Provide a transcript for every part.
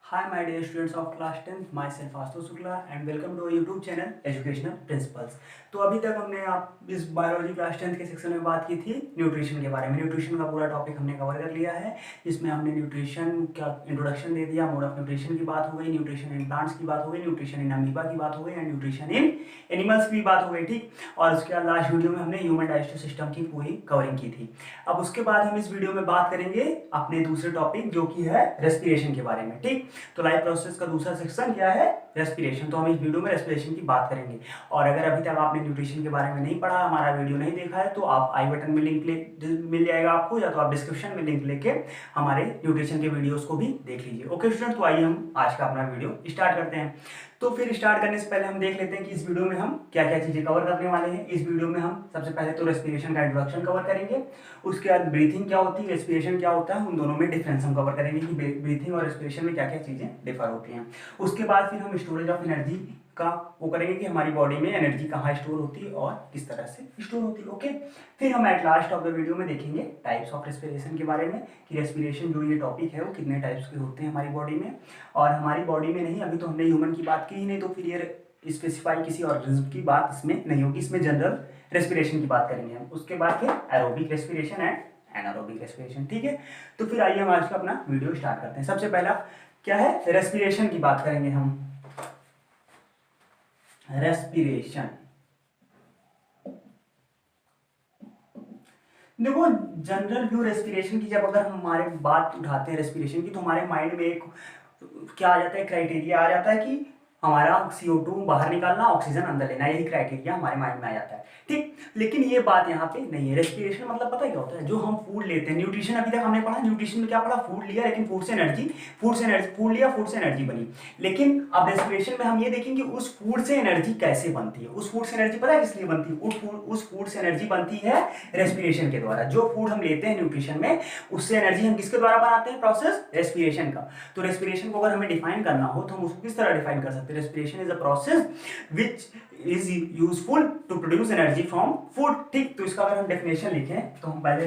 Hi, my dear students of class 10th, myself Astu Shukla and welcome to our YouTube channel Educational Principles। तो अभी तक हमने आप इस बायोलॉजी क्लास 10th के सेक्शन में बात की थी न्यूट्रिशन के बारे में। न्यूट्रिशन का पूरा टॉपिक हमने कवर कर लिया है, जिसमें हमने न्यूट्रिशन का इंट्रोडक्शन दे दिया, मोड ऑफ न्यूट्रिशन की बात हो गई, न्यूट्रिशन इन प्लांट्स की बात हो गई, न्यूट्रिशन इन अमीबा की बात हो गई एंड न्यूट्रिशन इन एनिमल्स की बात हो गई, ठीक। और उसके बाद लास्ट वीडियो में हमने ह्यूमन डाइजेस्टिव सिस्टम की पूरी कवरिंग की थी। अब उसके बाद हम इस वीडियो में बात करेंगे अपने दूसरे टॉपिक जो कि है रेस्पिरेशन के बारे में, ठीक। तो लाइफ प्रोसेस का दूसरा सेक्शन क्या है? रेस्पिरेशन। तो हम इस वीडियो में रेस्पिरेशन की बात करेंगे। और अगर अभी तक आपने न्यूट्रिशन के बारे में नहीं पढ़ा, हमारा वीडियो नहीं देखा है, तो आप आई बटन में लिंक मिल जाएगा आपको, या तो आप डिस्क्रिप्शन में लिंक लेके हमारे न्यूट्रिशन के वीडियोस को भी देख लीजिए। ओके स्टूडेंट, तो आइए हम आज का अपना वीडियो स्टार्ट करते हैं। तो फिर स्टार्ट करने से पहले हम देख लेते हैं कि इस वीडियो में हम क्या क्या चीजें कवर करने वाले हैं। इस वीडियो में हम सबसे पहले तो रेस्पिरेशन का इंट्रोडक्शन कवर करेंगे, उसके बाद ब्रीथिंग क्या होती है, रेस्पिरेशन क्या होता है, उन दोनों में डिफरेंस हम कवर करेंगे कि ब्रीथिंग और रेस्पिरेशन में क्या क्या चीजें डिफर होती हैं। उसके बाद फिर हम स्टोरेज ऑफ एनर्जी का वो करेंगे कि हमारी बॉडी में एनर्जी कहाँ स्टोर होती है और किस तरह से स्टोर होती है। ओके, फिर हम at last of the video में देखेंगे टाइप्स ऑफ रेस्पिरेशन के बारे में, कि रेस्पिरेशन जो ये टॉपिक है वो कितने टाइप्स के होते हैं हमारी बॉडी में। और हमारी बॉडी में नहीं, अभी तो हमने ह्यूमन की बात की ही नहीं, तो फिर ये स्पेसिफाई किसी ऑर्गेनिज्म की बात इसमें नहीं होगी, इसमें जनरल रेस्पिरेशन की बात करेंगे हम। उसके बाद फिर aerobic respiration and anaerobic respiration, ठीक है। तो फिर आइए हम आज का अपना वीडियो स्टार्ट करते हैं। सबसे पहला क्या है? रेस्पिरेशन की बात करेंगे हम। रेस्पिरेशन, देखो जनरल व्यू रेस्पिरेशन की, जब अगर हम हमारे बात उठाते हैं रेस्पिरेशन की, तो हमारे माइंड में एक क्या आ जाता है, क्राइटेरिया आ जाता है कि हमारा CO2 बाहर निकालना, ऑक्सीजन अंदर लेना, यही क्राइटेरिया हमारे माइंड में आ जाता है, ठीक। लेकिन ये बात यहाँ पे नहीं है। रेस्पिरेशन मतलब पता है क्या होता है? जो हम फूड लेते हैं, न्यूट्रिशन अभी तक हमने पढ़ा, न्यूट्रिशन में क्या पढ़ा? फूड लिया, लेकिन फूड से एनर्जी, फूड लिया, फूड से एनर्जी बनी। लेकिन अब रेस्पिरेशन में हम ये देखेंगे उस फूड से एनर्जी कैसे बनती है। उस फूड से एनर्जी पता है किस लिए बनती है? उस फूड से एनर्जी बनती है रेस्पिरेशन के द्वारा। जो फूड हम लेते हैं न्यूट्रिशन में, उससे एनर्जी हम किसके द्वारा बनाते हैं? प्रोसेस रेस्पिरेशन का। तो रेस्पिरेशन को अगर हमें डिफाइन करना हो तो हम उसको किस तरह डिफाइन कर सकते हैं? Respiration is a process which is useful to produce energy from food, ठीक। तो इसका अगर हम डेफिनेशन लिखें तो हम पहले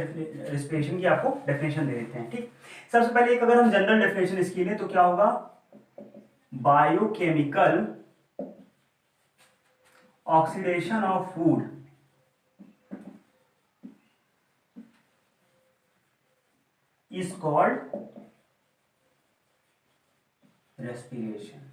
रेस्पिरेशन की आपको डेफिनेशन दे देते हैं, ठीक। सबसे पहले एक अगर हम जनरल डेफिनेशन इसकी लें तो क्या होगा? Biochemical oxidation of food is called respiration,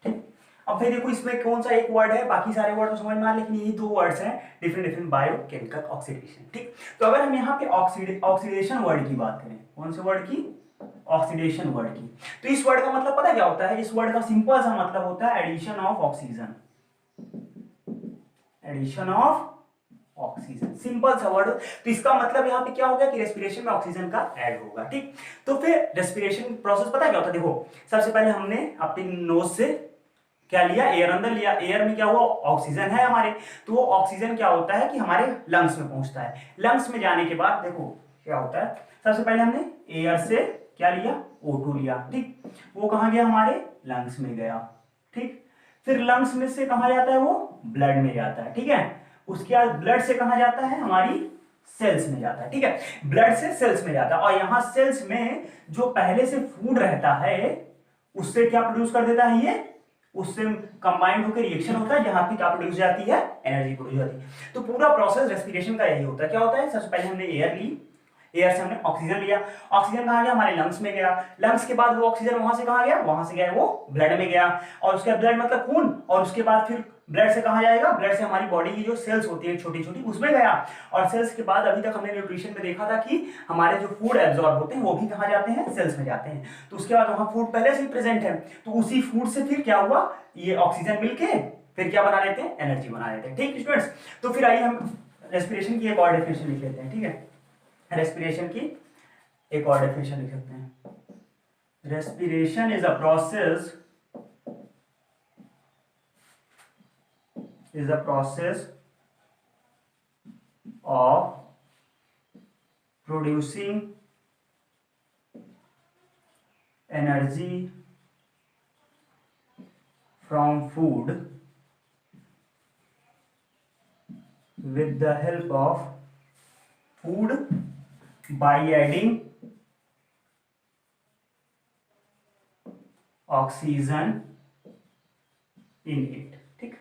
ठीक। अब फिर देखो इसमें कौन सा एक वर्ड है, बाकी सारे वर्ड तो समझ में आ, लेकिन यही दो वर्ड्स हैं, डिफरेंट डिफरेंट, बायोकेमिकल ऑक्सीडेशन, ठीक। तो अगर हम यहाँ पे ऑक्सीडेशन वर्ड की बात करें, कौन से वर्ड की? ऑक्सीडेशन वर्ड की। तो इस वर्ड का मतलब पता क्या होता है? इस वर्ड का सिंपल सा मतलब होता है addition of oxygen, addition of oxygen, simple सा वर्ड। तो इसका मतलब यहाँ पे क्या होगा कि रेस्पिरेशन में ऑक्सीजन का ऐड होगा, ठीक। तो फिर रेस्पिरेशन प्रोसेस पता क्या होता है? देखो सबसे पहले हमने अपनी नोज से क्या लिया? एयर अंदर लिया। एयर में क्या हुआ? ऑक्सीजन है हमारे, तो वो ऑक्सीजन क्या होता है कि हमारे लंग्स में पहुंचता है। लंग्स में जाने के बाद देखो क्या होता है, सबसे पहले हमने एयर से क्या लिया? O2 लिया, ठीक। वो कहां गया? हमारे लंग्स में गया, ठीक। फिर लंग्स में से कहां जाता है? वो ब्लड में जाता है, ठीक है। उसके बाद ब्लड से कहां जाता है? हमारी सेल्स में जाता है, ठीक है। ब्लड से सेल्स में जाता है, और यहां सेल्स में जो पहले से फूड रहता है उससे क्या प्रोड्यूस कर देता है? ये उससे कंबाइंड होकर रिएक्शन होता है, जहां पे क्या प्रोड्यूस जाती है? एनर्जी प्रोड्यूस होती है। तो पूरा प्रोसेस रेस्पिरेशन का यही होता है। क्या होता है? सबसे पहले हमने एयर ली, एयर से हमने ऑक्सीजन लिया, ऑक्सीजन कहाँ गया? हमारे लंग्स में गया। लंग्स के बाद वो ऑक्सीजन वहां से कहाँ गया? वहां से गया वो ब्लड में गया, और उसके ब्लड मतलब खून, और उसके बाद फिर ब्लड से कहाँ जाएगा? ब्लड से हमारी बॉडी की जो सेल्स होती है छोटी छोटी, उसमें गया। और सेल्स के बाद अभी तक हमने न्यूट्रिशन में देखा था कि हमारे जो फूड एब्जॉर्ब होते हैं वो भी कहाँ जाते हैं? सेल्स में जाते हैं। तो उसके बाद वहां फूड पहले से ही प्रेजेंट है, तो उसी फूड से फिर क्या हुआ? ये ऑक्सीजन मिलके फिर क्या बना लेते हैं? एनर्जी बना लेते हैं, ठीक स्टूडेंट्स। तो फिर आइए हम रेस्पिरेशन की एक और डेफिनेशन लिख लेते हैं, ठीक है। रेस्पिरेशन की एक और डेफिनेशन लिख सकते हैं। Respiration is a process of producing energy from food with the help of food by adding oxygen in it. ठीक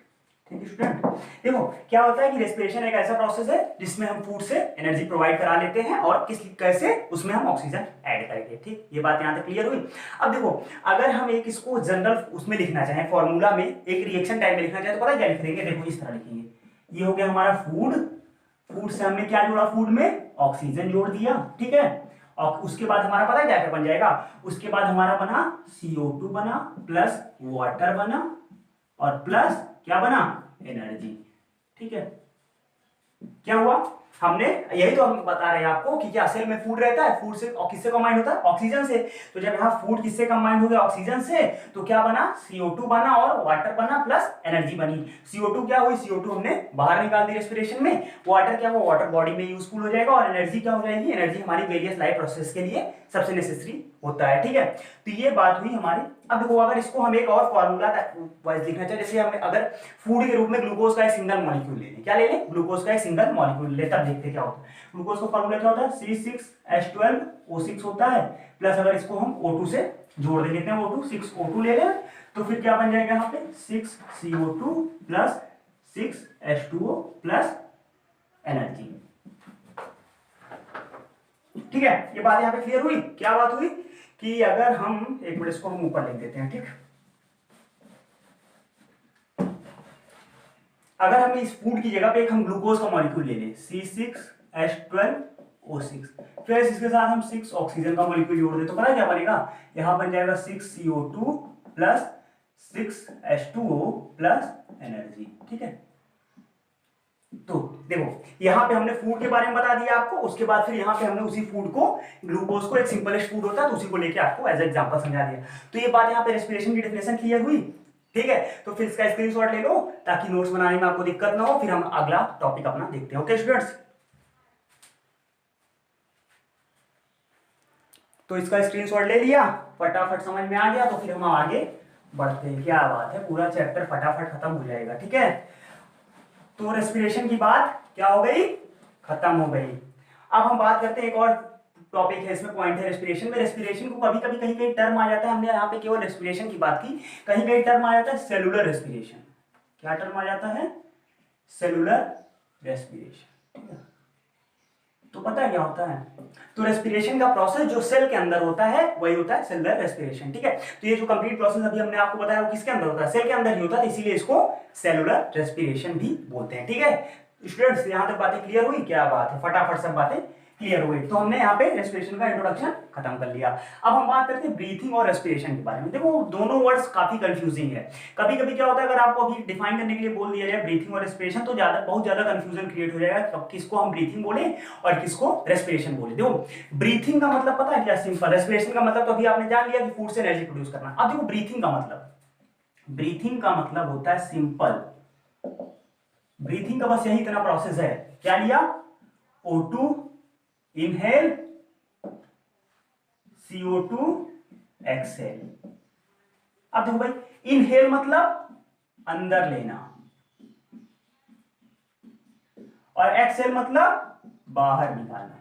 ठीक स्टूडेंट, देखो क्या होता है कि रेस्पिरेशन एक ऐसा प्रोसेस है जिसमें हम फूड से एनर्जी प्रोवाइड करा लेते हैं और किस कैसे उसमें हम ऑक्सीजन ऐड करेंगे। ठीक, ये बात यहां तक क्लियर हुई। अब देखो अगर हम एक इसको जनरल उसमें लिखना चाहें, फॉर्मूला में एक रिएक्शन टाइप में लिखना चाहें तो पता है क्या लिख देंगे, देखो इस तरह लिखेंगे, ये हो गया हमारा फूड, फूड से हमने क्या जोड़ा, फूड में ऑक्सीजन जोड़ दिया। ठीक है, और उसके बाद हमारा पता है क्या क्या बन जाएगा, उसके बाद हमारा बना CO2 बना प्लस वाटर बना और प्लस क्या बना, एनर्जी। ठीक है, क्या हुआ, हमने यही तो हम बता रहे हैं आपको कि क्या सेल में फूड रहता है, फूड से किससे कंबाइंड होता है, ऑक्सीजन से। तो जब यहाँ फूड किससे कंबाइंड हो गया, ऑक्सीजन से, तो क्या बना, CO2 बना और वाटर बना प्लस एनर्जी बनी। CO2 क्या हुई, CO2 हमने बाहर निकाल दी रेस्पिरेशन में, वाटर क्या हुआ, वाटर बॉडी में यूजफुल हो जाएगा और एनर्जी क्या हो जाएगी, एनर्जी हमारी वेरियस लाइफ प्रोसेस के लिए सबसे नेसेसरी होता है। ठीक है, तो ये बात हुई हमारी। अब देखो अगर इसको हम एक और फॉर्मूला वाइज लिखना चाहे, जैसे हमें अगर फूड के रूप में ग्लूकोज का एक सिंगल मॉलिक्यूल ले लें, क्या ले लें, ग्लूकोज का एक सिंगल मॉलिक्यूल ले, तब देखते क्या होता है। ग्लूकोज का फॉर्मूला क्या होता है, C6H12O6 होता है, प्लस अगर इसको हम O2 से जोड़ दे लेते हैं, O2 6O2 ले लें, तो फिर क्या बन जाएगा यहाँ पे 6CO2 plus 6H2O plus energy. ठीक है, ये बात यहाँ पे क्लियर हुई। क्या बात हुई कि अगर हम एक मिनट इसको हम ऊपर लिख देते हैं। ठीक, अगर हम इस फूड की जगह पे एक हम ग्लूकोज का मॉलिक्यूल ले लें C6H12O6, फिर इसके साथ हम 6 ऑक्सीजन का मॉलिक्यूल जोड़ दें तो पता है क्या बनेगा, यहां बन जाएगा 6CO2 plus 6H2O plus energy. ठीक है, तो देखो यहाँ पे हमने फूड के बारे में बता दिया आपको, उसके बाद फिर यहाँ पे हमने उसी फूड को, ग्लूकोज को एक सिंपलेस्ट फूड होता है तो उसी को लेके आपको एज एग्जांपल समझा दिया। तो ये बात यहाँ पे रेस्पिरेशन की डेफिनेशन क्लियर हुई। ठीक है, तो फिर इसका स्क्रीनशॉट ले लो ताकि नोट्स बनाने में आपको दिक्कत ना हो, फिर हम अगला टॉपिक अपना देखते हैं। ओके स्टूडेंट्स, तो इसका स्क्रीनशॉट ले लिया, फटाफट समझ में आ गया, तो फिर हम आगे बढ़ते हैं। क्या बात है, पूरा चैप्टर फटाफट खत्म हो जाएगा। ठीक है, तो रेस्पिरेशन की बात क्या हो गई, खत्म हो गई। अब हम बात करते हैं एक और टॉपिक है, इसमें पॉइंट है रेस्पिरेशन में। रेस्पिरेशन को कभी कभी कहीं कहीं टर्म आ जाता है, हमने यहाँ पे केवल रेस्पिरेशन की बात की, कहीं कहीं टर्म आ जाता है सेलुलर रेस्पिरेशन। क्या टर्म आ जाता है, सेलुलर रेस्पिरेशन। ठीक है, तो पता है क्या होता है, तो रेस्पिरेशन का प्रोसेस जो सेल के अंदर होता है वही होता है सेलुलर रेस्पिरेशन। ठीक है, तो ये जो कंप्लीट प्रोसेस अभी हमने आपको बताया वो किसके अंदर होता है, सेल के अंदर ही होता है, तो इसीलिए इसको सेलुलर रेस्पिरेशन भी बोलते हैं। ठीक है स्टूडेंट्स, यहां तक बातें क्लियर हुई, क्या बात है, फटाफट सब बातें क्लियर हुई। तो हमने यहाँ पे रेस्पिरेशन का इंट्रोडक्शन खत्म कर लिया। अब हम बात करते हैं ब्रीथिंग और रेस्पिरेशन के बारे में। देखो दोनों वर्ड्स काफी कंफ्यूजिंग है, कभी कभी क्या होता है अगर आपको अभी डिफाइन करने के लिए बोल दिया जाए ब्रीथिंग और रेस्पिरेशन तो बहुत ज्यादा कंफ्यूजन क्रिएट हो जाएगा, किसको हम ब्रीथिंग बोले और किसको रेस्पिरेशन बोले। देखो ब्रीथिंग का मतलब पता है क्या, सिंपल। रेस्पिरेशन का मतलब तो अभी आपने जान लिया कि फूड से एनर्जी प्रोड्यूस करना। अब देखो ब्रीथिंग का मतलब, ब्रीथिंग का मतलब होता है सिंपल, ब्रीथिंग का बस यही इतना प्रोसेस है, क्या लिया, O2 इनहेल, CO2 एक्सहेल। अब देखो भाई, इनहेल मतलब अंदर लेना और एक्सहेल मतलब बाहर निकालना।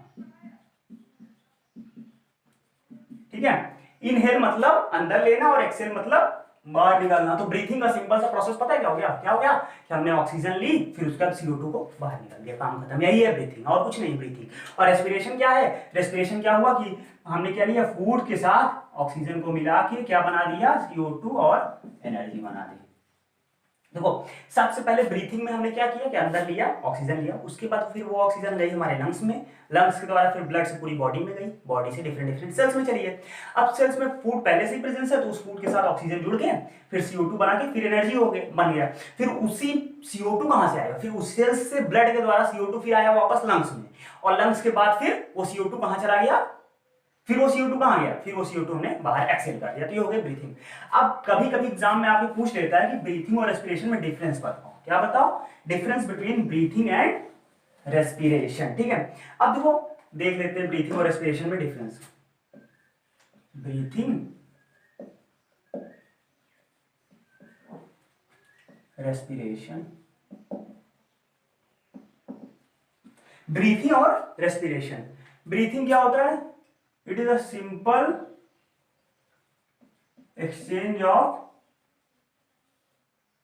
ठीक है, इनहेल मतलब अंदर लेना और एक्सहेल मतलब बाहर निकालना। तो ब्रीथिंग का सिंपल सा प्रोसेस पता है क्या हो गया, क्या हो गया कि हमने ऑक्सीजन ली, फिर उसके बाद CO2 को बाहर निकाल दिया, काम खत्म। यही है ब्रीथिंग, और कुछ नहीं ब्रीथिंग। और रेस्पिरेशन क्या है, रेस्पिरेशन क्या हुआ कि हमने क्या लिया, फूड के साथ ऑक्सीजन को मिला के क्या बना दिया, CO2 और एनर्जी बना दी। देखो सबसे पहले ब्रीथिंग में हमने क्या किया कि अंदर लिया, ऑक्सीजन लिया, उसके बाद फिर वो ऑक्सीजन गई हमारे लंग्स में, लंग्स के द्वारा फिर ब्लड से पूरी बॉडी में गई, बॉडी से डिफरेंट डिफरेंट सेल्स में चली है। अब सेल्स में फूड पहले से ही प्रेजेंस है तो उस फूड के साथ ऑक्सीजन जुड़ गया, फिर CO2 बना के फिर एनर्जी हो गई, बन गया। फिर उसी CO2 कहां से आएगा, फिर उस सेल्स से ब्लड के द्वारा CO2 फिर आया वापस लंग्स में, और लंग्स के बाद फिर वो CO2 कहां चला गया, फिर वो CO2 कहां गया, फिर वो CO2 हमने बाहर एक्सहेल कर दिया। तो ये हो गई ब्रीथिंग। अब कभी कभी एग्जाम में आपको पूछ लेता है कि ब्रीथिंग और रेस्पिरेशन में डिफरेंस बताओ, क्या बताओ, difference between breathing and respiration. ठीक है, अब देखो देख लेते हैं ब्रीथिंग और रेस्पिरेशन में डिफरेंस। ब्रीथिंग, रेस्पिरेशन, ब्रीथिंग और रेस्पिरेशन। ब्रीथिंग क्या होता है, it is a simple exchange of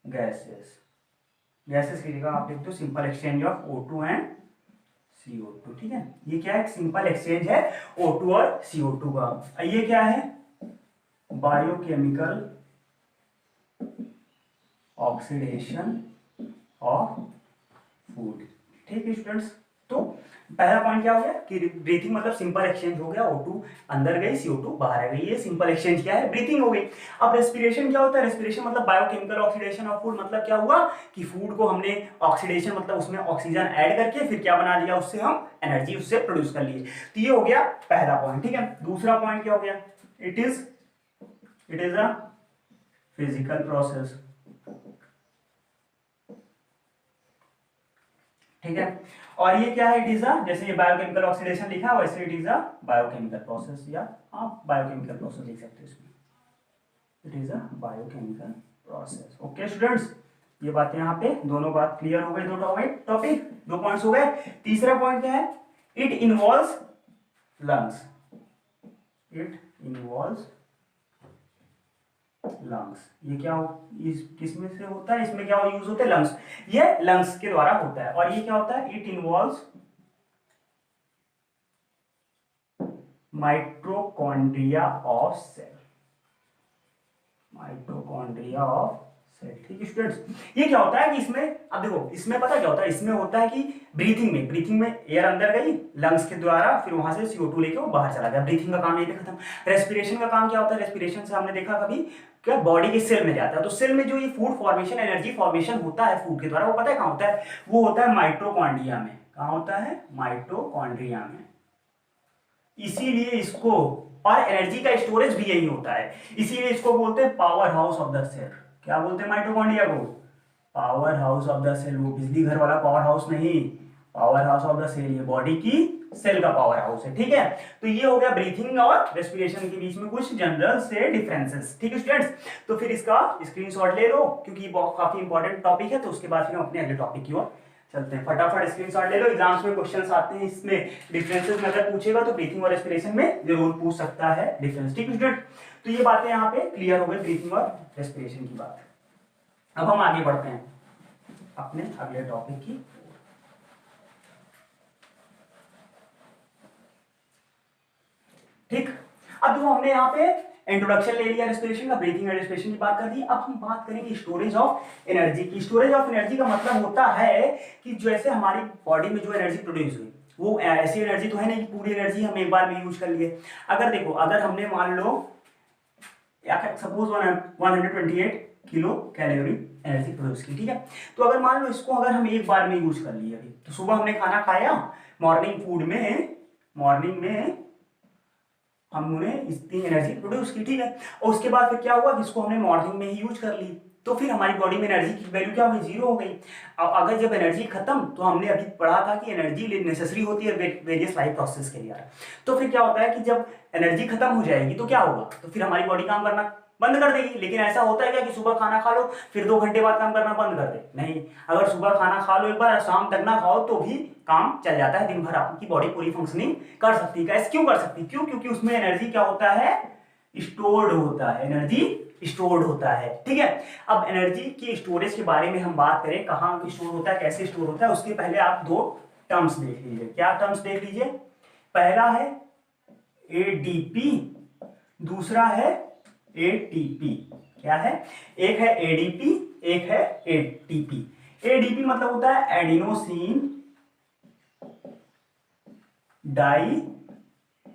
gases, gases की जगह आप लिख दो simple exchange of O2 and CO2। ठीक है, ये क्या है, सिंपल एक्सचेंज है O2 और CO2 का। ये क्या है, बायोकेमिकल ऑक्सीडेशन ऑफ फूड। ठीक है स्टूडेंट्स, तो पहला पॉइंट क्या हो गया कि ब्रीथिंग मतलब सिंपल एक्सचेंज हो गया, O2 अंदर गई, CO2 बाहर आ गई, ये सिंपल एक्सचेंज क्या है, ब्रीथिंग हो गई। अब रेस्पिरेशन क्या होता है, रेस्पिरेशन मतलब बायोकेमिकल ऑक्सीडेशन ऑफ फूड, मतलब क्या हुआ कि फूड को हमने ऑक्सीडेशन मतलब उसमें ऑक्सीजन ऐड करके फिर क्या बना दिया, उससे हम एनर्जी उससे प्रोड्यूस कर लिए। तो ये हो गया पहला पॉइंट। ठीक है, दूसरा पॉइंट क्या हो गया, it is a physical process. ठीक है, और ये क्या है, इट इज अ, जैसे ये बायोकेमिकल ऑक्सीडेशन लिखा है वैसे it is a biochemical process, या आप बायोकेमिकल प्रोसेस लिख सकते हो इसमें, it is a biochemical process. Okay students, ये बातें यहाँ पे दोनों बात क्लियर हो गई, दो टॉपिक, दो पॉइंट्स हो गए। तीसरा पॉइंट क्या है, it involves lungs, it involves lungs. ये क्या हो, इस किसमें से होता है, इसमें क्या यूज होता है, लंग्स, ये लंग्स के द्वारा होता है। और ये क्या होता है, it involves mitochondria of cell, mitochondria of cell. ठीक है स्टूडेंट्स, ये क्या होता है कि इसमें, अब देखो इसमें पता क्या होता है, इसमें होता है कि ब्रीथिंग में एयर अंदर गई लंग्स के द्वारा, फिर वहां से CO2 लेके वो बाहर चला गया, ब्रीथिंग का काम यही पे खत्म। रेस्पिरेशन का काम क्या होता है, रेस्पिरेशन से हमने देखा कभी क्या, बॉडी के सेल में जाता है, तो सेल में जो ये फूड फॉर्मेशन, एनर्जी फॉर्मेशन होता है फूड के द्वारा, वो पता है कहाँ होता है, वो होता है माइटोकॉन्ड्रिया में। कहाँ होता है, माइटोकॉन्ड्रिया में। इसीलिए इसको, और एनर्जी का स्टोरेज भी यही होता है, इसीलिए इसको बोलते हैं powerhouse of the cell. क्या बोलते हैं माइटोकॉन्ड्रिया को, powerhouse of the cell. वो बिजली घर वाला पावर हाउस नहीं, powerhouse of the cell, ये बॉडी की सेल का पावर हाउस है। ठीक है, तो ये हो गया ब्रीथिंग और रेस्पिरेशन के बीच में कुछ जनरल से डिफरेंसेस। ठीक है स्टूडेंट्स, तो फिर इसका स्क्रीनशॉट ले लो क्योंकि ये काफी इंपॉर्टेंट टॉपिक है, तो उसके बाद फिर हम अपने अगले टॉपिक की ओर चलते हैं। फटाफट स्क्रीनशॉट ले लो, एग्जाम्स में क्वेश्चंस आते हैं इसमें डिफरेंसेस में, अगर पूछेगा तो ब्रीथिंग और रेस्पिरेशन में जरूर पूछ सकता है डिफरेंस। ठीक है स्टूडेंट, तो ये बातें यहाँ पे क्लियर हो गई ब्रीथिंग और रेस्पिरेशन की बात। अब हम आगे बढ़ते हैं अपने अगले टॉपिक की। ठीक, अब देखो हमने यहाँ पे इंट्रोडक्शन ले लिया रेस्पिरेशन का, ब्रीथिंग एंड रेस्पिरेशन की बात कर दी। अब हम बात करेंगे स्टोरेज ऑफ एनर्जी की। स्टोरेज ऑफ एनर्जी का मतलब होता है कि जैसे हमारी बॉडी में जो एनर्जी प्रोड्यूस हुई, वो ऐसी एनर्जी तो है नहीं कि पूरी एनर्जी हम एक बार में यूज कर लिए। अगर देखो, अगर हमने मान लो suppose 128 kilo calorie energy produce की, ठीक है, तो अगर मान लो इसको अगर हम एक बार में यूज कर लिए, अभी तो सुबह हमने खाना खाया, मॉर्निंग फूड में, मॉर्निंग में हमने इतनी एनर्जी प्रोड्यूस की, ठीक है, और उसके बाद फिर क्या हुआ कि इसको हमने मॉर्निंग में ही यूज कर ली, तो फिर हमारी बॉडी में एनर्जी की वैल्यू क्या हो गई, जीरो हो गई। अब अगर जब एनर्जी खत्म, तो हमने अभी पढ़ा था कि एनर्जी नेसेसरी होती है वेरियस लाइफ प्रोसेस के लिए, तो फिर क्या होता है कि जब एनर्जी खत्म हो जाएगी तो क्या होगा, तो फिर हमारी बॉडी काम करना बंद कर देगी। लेकिन ऐसा होता है क्या कि सुबह खाना खा लो फिर 2 घंटे बाद काम करना बंद कर दे, नहीं, अगर सुबह खाना खा लो एक बार, शाम तक ना खाओ तो भी काम चल जाता है, दिन भर आपकी बॉडी पूरी फंक्शनिंग कर सकती है। कैसे, क्यों कर सकती है, क्यों, क्योंकि उसमें एनर्जी क्या होता है, स्टोर्ड होता है, एनर्जी स्टोर्ड होता है। ठीक है, अब एनर्जी की स्टोरेज के बारे में हम बात करें, कहाँ स्टोर होता है, कैसे स्टोर होता है, उसके पहले आप 2 टर्म्स देख लीजिए। क्या टर्म्स देख लीजिए, पहला है एडीपी, दूसरा है एटीपी। क्या है, एक है एडीपी, एक है एटीपी। एडीपी मतलब होता है एडिनोसिन डाई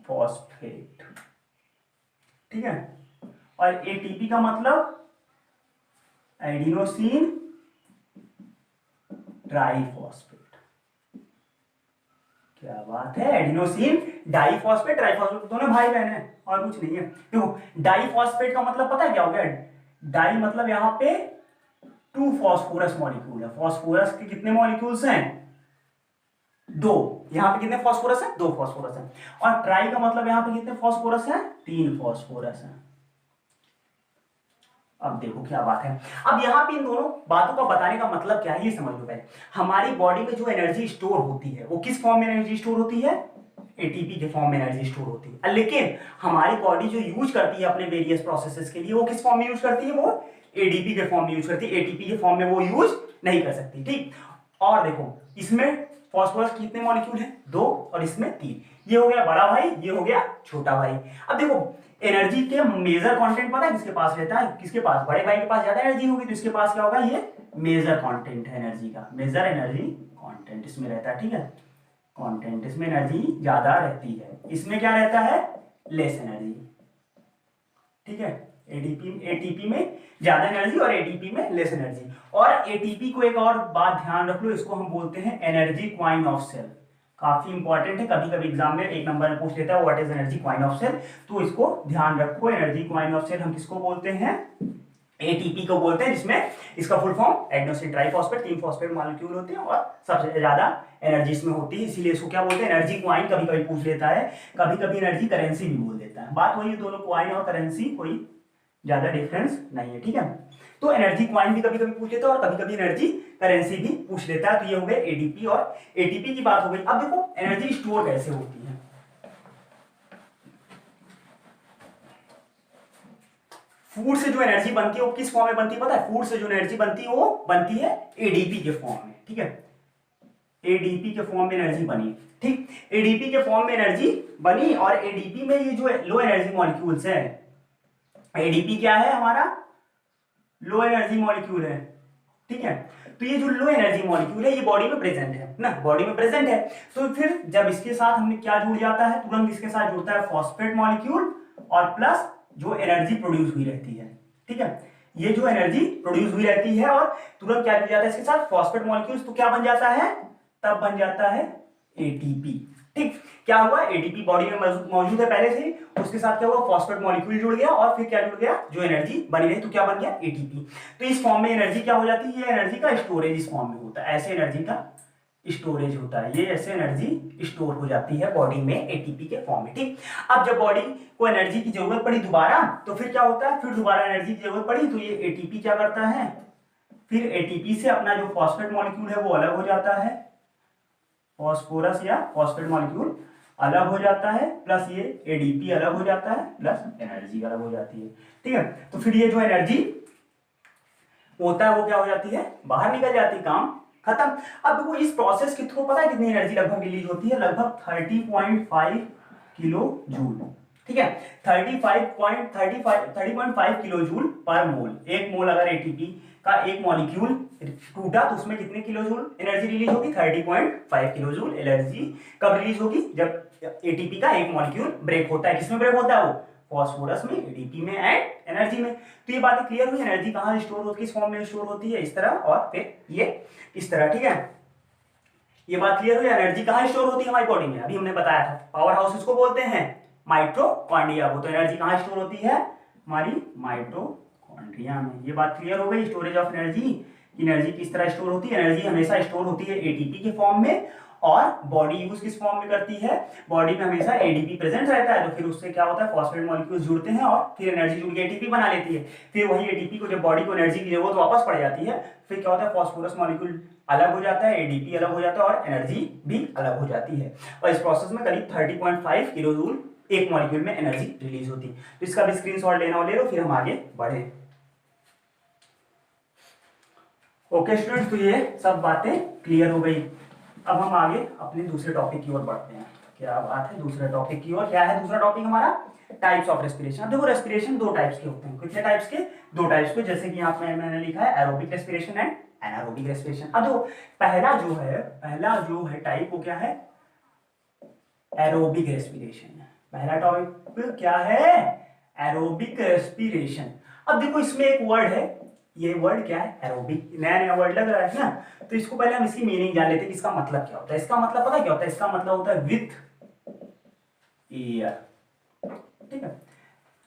फॉस्फेट, ठीक है, और एटीपी का मतलब एडिनोसिन ट्राइफॉस्फेट। क्या बात है, एडिनोसिन डाइफॉस्फेट, ट्राइफॉस्फेट दोनों भाई बहन है और कुछ नहीं है। देखो डाइफॉस्फेट का मतलब पता है क्या हो गया, डाई मतलब यहां पे 2 फॉस्फोरस मॉलिक्यूल है। फॉस्फोरस के कितने मॉलिक्यूल्स हैं, 2, यहां पे कितने फॉस्फोरस है, 2 फॉस्फोरस है। और ट्राई का मतलब यहां पे कितने फॉस्फोरस है, 3 फॉस्फोरस है। अब देखो क्या बात है, अब यहाँ पे इन दोनों बातों का बताने का मतलब क्या है ये समझ लो पहले। हमारी बॉडी में जो एनर्जी स्टोर होती है वो किस फॉर्म में एनर्जी स्टोर होती है, एटीपी के फॉर्म में एनर्जी स्टोर होती है। लेकिन हमारी बॉडी जो यूज करती है अपने वेरियस प्रोसेसेस के लिए, वो किस फॉर्म में यूज करती है? वो एडीपी के फॉर्म में यूज करती है, एटीपी के फॉर्म में वो यूज नहीं कर सकती। ठीक, और देखो इसमें फॉस्फोरस कितने मॉलिक्यूल हैं? 2, और इसमें 3। ये हो गया बड़ा भाई, ये हो गया छोटा भाई। अब देखो एनर्जी के मेजर कंटेंट पता है किसके पास रहता है? किसके पास? बड़े भाई के पास ज्यादा एनर्जी होगी, तो इसके पास क्या होगा? ये मेजर कंटेंट है एनर्जी का, मेजर एनर्जी कंटेंट इसमें रहता है। ठीक है, कंटेंट इसमें एनर्जी ज्यादा रहती है, इसमें क्या रहता है? Less energy. ठीक है, एटीपी में ज्यादा एनर्जी और एटीपी में लेस एनर्जी। और एटीपी को एक और बात ध्यान रख लो, इसको हम बोलते हैं एनर्जी क्वाइन ऑफ सेल। काफी इंपॉर्टेंट है, कभी कभी एग्जाम में 1 नंबर में पूछ लेता है what is energy coin of cell, तो इसको ध्यान रखो। एनर्जी क्वाइन ऑफ सेल हम किसको बोलते हैं? एटीपी को बोलते हैं, जिसमें इसका full form adenosine triphosphate, 3 phosphate molecule होते हैं और सबसे ज्यादा एनर्जी इसमें होती है, इसीलिए इसको क्या बोलते हैं? Energy coin. कभी कभी पूछ लेता है, कभी कभी एनर्जी करेंसी भी बोल देता है। बात वही, दोनों क्वाइन और करेंसी कोई ज्यादा डिफरेंस नहीं है। ठीक है, तो एनर्जी क्वाइन भी कभी कभी पूछ लेता है और कभी कभी एनर्जी करेंसी भी पूछ लेता है। तो ये हो गए एडीपी और एटीपी की बात हो गई। अब देखो एनर्जी स्टोर कैसे होती है। फूड से जो एनर्जी बनती है वो किस फॉर्म में बनती है पता है? फूड से जो एनर्जी बनती है वो बनती है एडीपी के फॉर्म में। ठीक है, एडीपी के फॉर्म में एनर्जी बनी। ठीक, एडीपी के फॉर्म में एनर्जी बनी, और एडीपी में ये जो लो एनर्जी मॉलिक्यूल्स है, एडीपी क्या है हमारा? लो एनर्जी मॉलिक्यूल है। ठीक है, तो ये जो लो एनर्जी मॉलिक्यूल है ये बॉडी में प्रेजेंट है ना, बॉडी में प्रेजेंट है। तो फिर जब इसके साथ हमने क्या जुड़ जाता है? तुरंत इसके साथ जुड़ता है फॉस्फेट मॉलिक्यूल और प्लस जो एनर्जी प्रोड्यूस हुई रहती है। ठीक है, ये जो एनर्जी प्रोड्यूस हुई रहती है और तुरंत क्या जुड़ जाता है इसके साथ? Phosphate molecules. तो क्या बन जाता है? तब बन जाता है एटीपी। ठीक, क्या हुआ? एटीपी बॉडी में मौजूद है पहले से, उसके साथ क्या हुआ? फॉस्फेट मॉलिक्यूल जुड़ गया और फिर क्या जुड़ गया? जो एनर्जी बनी रही, तो क्या बन गया? एटीपी। तो इस फॉर्म में एनर्जी क्या हो जाती है? ये एनर्जी का स्टोरेज इस फॉर्म में होता है, ऐसे एनर्जी का स्टोरेज होता है, ये ऐसे एनर्जी स्टोर हो जाती है बॉडी में एटीपी के फॉर्म में। ठीक, अब जब बॉडी को एनर्जी की जरूरत पड़ी दोबारा, तो फिर क्या होता है? फिर दोबारा एनर्जी की जरूरत पड़ी तो ये एटीपी क्या करता है? फिर एटीपी से अपना जो फॉस्फेट मॉलिक्यूल है वो अलग हो जाता है, फॉस्फोरस या फॉस्फेट मॉलिक्यूल अलग हो जाता है, प्लस ये एडीपी अलग हो जाता है, प्लस एनर्जी अलग हो जाती है। ठीक है, तो फिर ये जो एनर्जी होता है वो क्या हो जाती है? बाहर निकल जाती है, काम खत्म। अब देखो इस प्रोसेस के थ्रू पता है कितनी एनर्जी लगभग रिलीज होती है? लगभग 30.5 किलो जूल। ठीक है, 30.5 किलो जूल पर मोल। एक मोल अगर एटीपी का एक मॉलिक्यूल टूटा तो उसमें कितने किलो जूल एनर्जी रिलीज होगी? 30.5 किलो जूल एनर्जी कब रिलीज होगी? जब एटीपी का एक मॉलिक्यूल ब्रेक होता है। किसमें ब्रेक होता है वो? फॉस्फोरस में, एटीपी में एंड एनर्जी में। तो ये बातें क्लियर हुई। एनर्जी कहाँ स्टोर होती है? किस फॉर्म में स्टोर होती है? इस तरह, और फिर ये इस तरह। ठीक है, ये बात क्लियर हुई। एनर्जी कहाँ स्टोर होती है हमारी बॉडी में? अभी हमने बताया था, पावर हाउस इसको बोलते हैं, माइटोकॉन्ड्रिया को। तो एनर्जी कहाँ स्टोर होती है? हमारी माइटोकॉन्ड्रिया में। ये बात क्लियर हो गई स्टोरेज ऑफ एनर्जी। एनर्जी किस तरह स्टोर होती है? एनर्जी हमेशा स्टोर होती है एटीपी के फॉर्म में, और बॉडी यूज किस फॉर्म में करती है? बॉडी में हमेशा एडीपी प्रेजेंट रहता है, तो फिर उससे क्या होता है? फॉस्फेट मॉलिक्यूल्स जुड़ते हैं और फिर एनर्जी जुड़ के एटीपी बना लेती है। फिर वही एटीपी को जब बॉडी को एनर्जी की जरूरत वापस पड़ जाती है, फिर क्या होता है? फॉस्फोरस मॉलिक्यूल अलग हो जाता है, एडीपी अलग हो जाता है और एनर्जी भी अलग हो जाती है। और इस प्रोसेस में करीब 30.5 किलो जूल एक मॉलिक्यूल में एनर्जी रिलीज होती है। तो इसका भी स्क्रीनशॉट लेना हो ले लो, फिर हम आगे बढ़े। ओके स्टूडेंट्स, तो ये सब बातें क्लियर हो गई। अब हम आगे अपने दूसरे टॉपिक की ओर बढ़ते हैं। क्या बात है? दूसरे टॉपिक की ओर। क्या है दूसरा टॉपिक हमारा? Types of respiration. देखो रेस्पिरेशन 2 टाइप्स के होते हैं। कितने टाइप्स के? 2 टाइप्स के, जैसे कि यहाँ पे मैंने लिखा है aerobic respiration and anaerobic respiration. अब देखो पहला जो है टाइप, वो क्या है? Aerobic respiration. पहला टॉपिक क्या है? Aerobic respiration. अब देखो इसमें एक वर्ड है, ये वर्ड क्या है? एरोबिक। नया नया वर्ड लग रहा है ना, तो इसको पहले हम इसकी मीनिंग जान लेते हैं कि इसका मतलब क्या होता है। इसका मतलब पता है क्या होता है? इसका मतलब होता है विथ एयर। ठीक है,